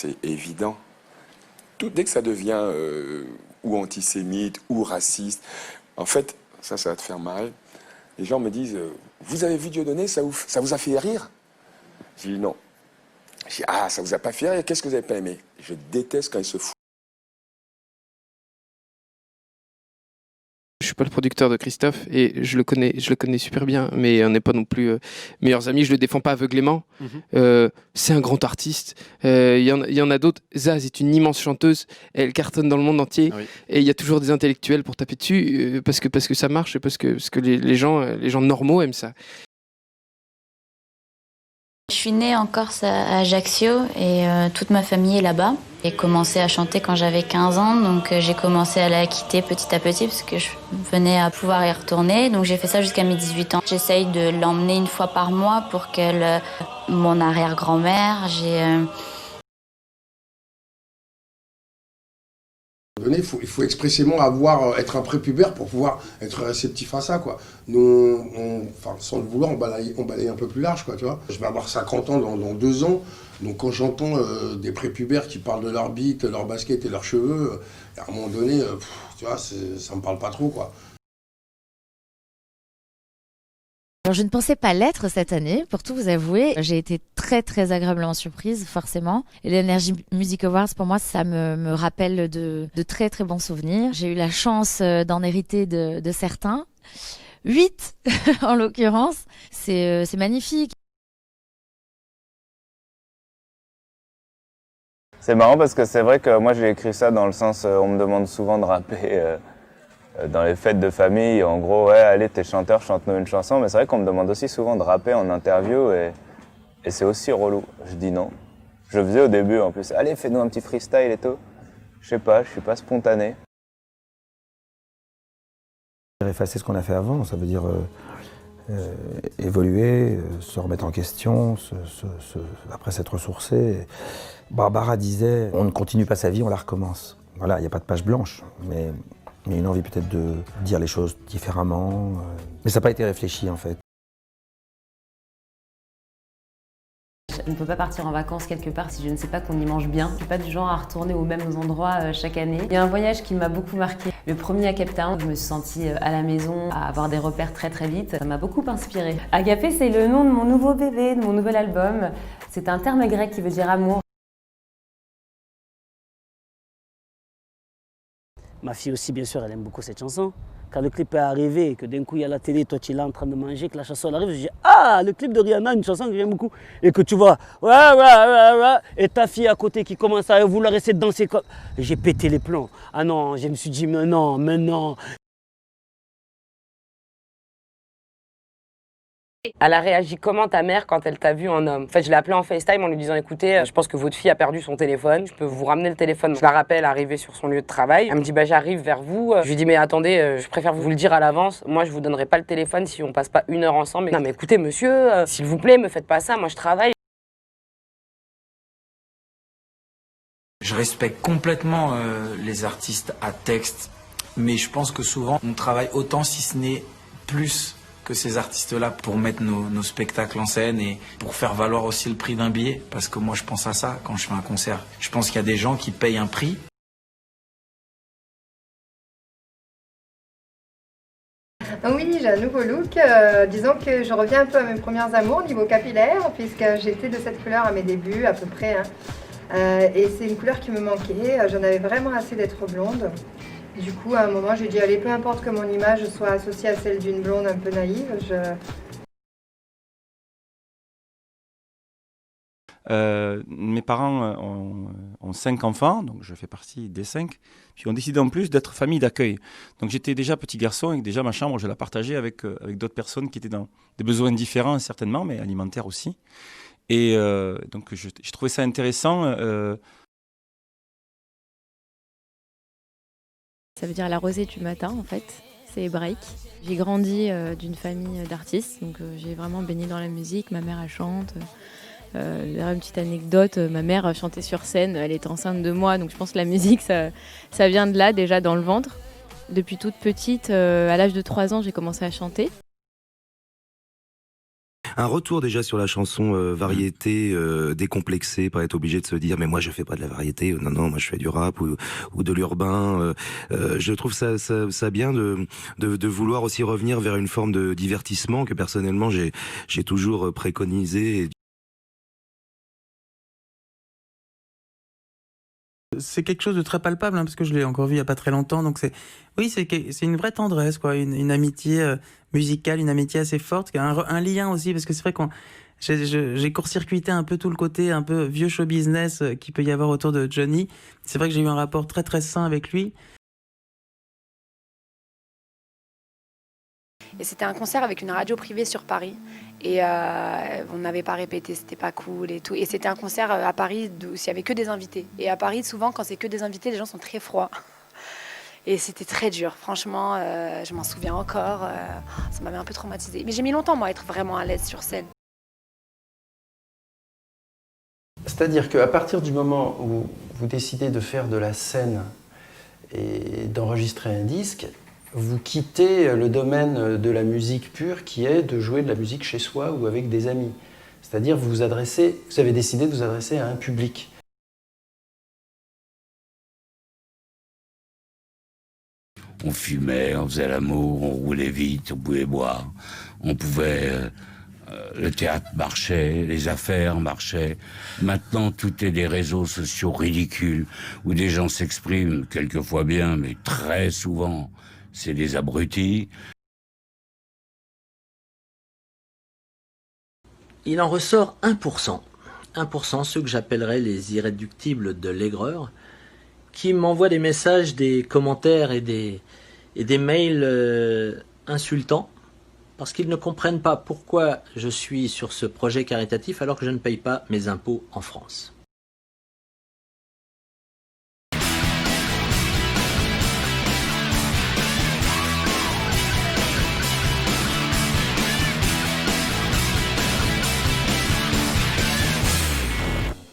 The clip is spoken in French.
c'est évident. Dès que ça devient ou antisémite ou raciste, en fait, ça va te faire marrer. Les gens me disent, vous avez vu Dieudonné, ça vous a fait rire? Je dis non. Je dis, ah, ça vous a pas fait rire, qu'est-ce que vous avez pas aimé? Je déteste quand ils se foutent. Je suis pas le producteur de Christophe et je le connais super bien, mais on n'est pas non plus meilleurs amis. Je le défends pas aveuglément. C'est un grand artiste. Il y en a d'autres. Zaz est une immense chanteuse. Elle cartonne dans le monde entier. Oui. Et il y a toujours des intellectuels pour taper dessus parce que ça marche et parce que les gens normaux aiment ça. Je suis née en Corse à Ajaccio et toute ma famille est là-bas. J'ai commencé à chanter quand j'avais 15 ans, donc j'ai commencé à la quitter petit à petit parce que je venais à pouvoir y retourner. Donc j'ai fait ça jusqu'à mes 18 ans. J'essaye de l'emmener une fois par mois pour qu'elle... Mon arrière-grand-mère, Il faut expressément être un prépubère pour pouvoir être réceptif à ça, quoi. Nous, sans le vouloir, on balaye un peu plus large, quoi, tu vois. Je vais avoir 50 ans dans 2 ans, donc quand j'entends des prépubères qui parlent de leur bite, leur basket et leurs cheveux, à un moment donné, tu vois, ça me parle pas trop, quoi. Alors, je ne pensais pas l'être cette année, pour tout vous avouer. J'ai été très très agréablement surprise, forcément. Et l'Energy Music Awards, pour moi, ça me rappelle de très très bons souvenirs. J'ai eu la chance d'en hériter de certains. 8 en l'occurrence. C'est magnifique. C'est marrant parce que c'est vrai que moi j'ai écrit ça dans le sens, on me demande souvent de rapper dans les fêtes de famille, en gros, ouais, allez, t'es chanteur, chante-nous une chanson. Mais c'est vrai qu'on me demande aussi souvent de rapper en interview et c'est aussi relou. Je dis non. Je le faisais au début en plus. Allez, fais-nous un petit freestyle et tout. Je sais pas, je suis pas spontané. Effacer ce qu'on a fait avant, ça veut dire évoluer, se remettre en question, après s'être ressourcé. Barbara disait, on ne continue pas sa vie, on la recommence. Voilà, il n'y a pas de page blanche, mais il y a une envie peut-être de dire les choses différemment. Mais ça n'a pas été réfléchi en fait. Je ne peux pas partir en vacances quelque part si je ne sais pas qu'on y mange bien. Je ne suis pas du genre à retourner aux mêmes endroits chaque année. Il y a un voyage qui m'a beaucoup marqué. Le premier à Cape Town, je me suis sentie à la maison, à avoir des repères très très vite. Ça m'a beaucoup inspirée. Agapé, c'est le nom de mon nouveau bébé, de mon nouvel album. C'est un terme grec qui veut dire amour. Ma fille aussi, bien sûr, elle aime beaucoup cette chanson. Quand le clip est arrivé, que d'un coup il y a la télé, toi tu es là en train de manger, que la chanson elle arrive, je dis ah, le clip de Rihanna, une chanson que j'aime beaucoup. Et que tu vois, et ta fille à côté qui commence à vouloir essayer de danser comme. J'ai pété les plombs. Ah non, je me suis dit, mais non, mais non. Elle a réagi comment ta mère quand elle t'a vu en homme? En fait, je l'ai appelée en FaceTime en lui disant écoutez, je pense que votre fille a perdu son téléphone, je peux vous ramener le téléphone. Je la rappelle arrivée sur son lieu de travail. Elle me dit bah j'arrive vers vous. Je lui dis mais attendez, je préfère vous le dire à l'avance. Moi, je vous donnerai pas le téléphone si on passe pas 1 heure ensemble. Non mais écoutez monsieur, s'il vous plaît, me faites pas ça, moi je travaille. Je respecte complètement les artistes à texte, mais je pense que souvent on travaille autant si ce n'est plus que ces artistes-là pour mettre nos spectacles en scène et pour faire valoir aussi le prix d'un billet. Parce que moi, je pense à ça quand je fais un concert. Je pense qu'il y a des gens qui payent un prix. Donc oui, j'ai un nouveau look. Disons que je reviens un peu à mes premiers amours niveau capillaire, puisque j'étais de cette couleur à mes débuts à peu près. Et c'est une couleur qui me manquait. J'en avais vraiment assez d'être blonde. Du coup, à un moment, j'ai dit, allez, peu importe que mon image soit associée à celle d'une blonde un peu naïve, Mes parents ont 5 enfants, donc je fais partie des 5. Puis ont décidé en plus d'être famille d'accueil. Donc j'étais déjà petit garçon et déjà ma chambre, je la partageais avec d'autres personnes qui étaient dans des besoins différents certainement, mais alimentaires aussi. Et donc je trouvais ça intéressant. Ça veut dire la rosée du matin en fait, c'est hébraïque. J'ai grandi d'une famille d'artistes, donc j'ai vraiment baigné dans la musique, ma mère elle chante. Une petite anecdote, ma mère chantait sur scène, elle était enceinte de moi, donc je pense que la musique ça vient de là déjà dans le ventre. Depuis toute petite, à l'âge de 3 ans j'ai commencé à chanter. un retour déjà sur la chanson variété, décomplexée, pas être obligé de se dire mais moi je fais pas de la variété, non non moi je fais du rap ou de l'urbain. Je trouve ça bien de vouloir aussi revenir vers une forme de divertissement que personnellement j'ai toujours préconisé. C'est quelque chose de très palpable, parce que je l'ai encore vu il n'y a pas très longtemps. Donc c'est une vraie tendresse, quoi, une amitié musicale, une amitié assez forte, un lien aussi, parce que c'est vrai que j'ai court-circuité un peu tout le côté un peu vieux show business qu'il peut y avoir autour de Johnny. C'est vrai que j'ai eu un rapport très très sain avec lui. Et c'était un concert avec une radio privée sur Paris. Et on n'avait pas répété, c'était pas cool et tout. Et c'était un concert à Paris où il n'y avait que des invités. Et à Paris, souvent, quand c'est que des invités, les gens sont très froids. Et c'était très dur, franchement, je m'en souviens encore. Ça m'avait un peu traumatisée. Mais j'ai mis longtemps, moi, à être vraiment à l'aise sur scène. C'est-à-dire qu'à partir du moment où vous décidez de faire de la scène et d'enregistrer un disque, vous quittez le domaine de la musique pure qui est de jouer de la musique chez soi ou avec des amis. C'est-à-dire vous avez décidé de vous adresser à un public. On fumait, on faisait l'amour, on roulait vite, on pouvait boire, on pouvait... le théâtre marchait, les affaires marchaient. Maintenant, tout est des réseaux sociaux ridicules où des gens s'expriment, quelquefois bien, mais très souvent... c'est des abrutis. Il en ressort 1%. 1%, ceux que j'appellerais les irréductibles de l'aigreur, qui m'envoient des messages, des commentaires et des mails insultants, parce qu'ils ne comprennent pas pourquoi je suis sur ce projet caritatif alors que je ne paye pas mes impôts en France.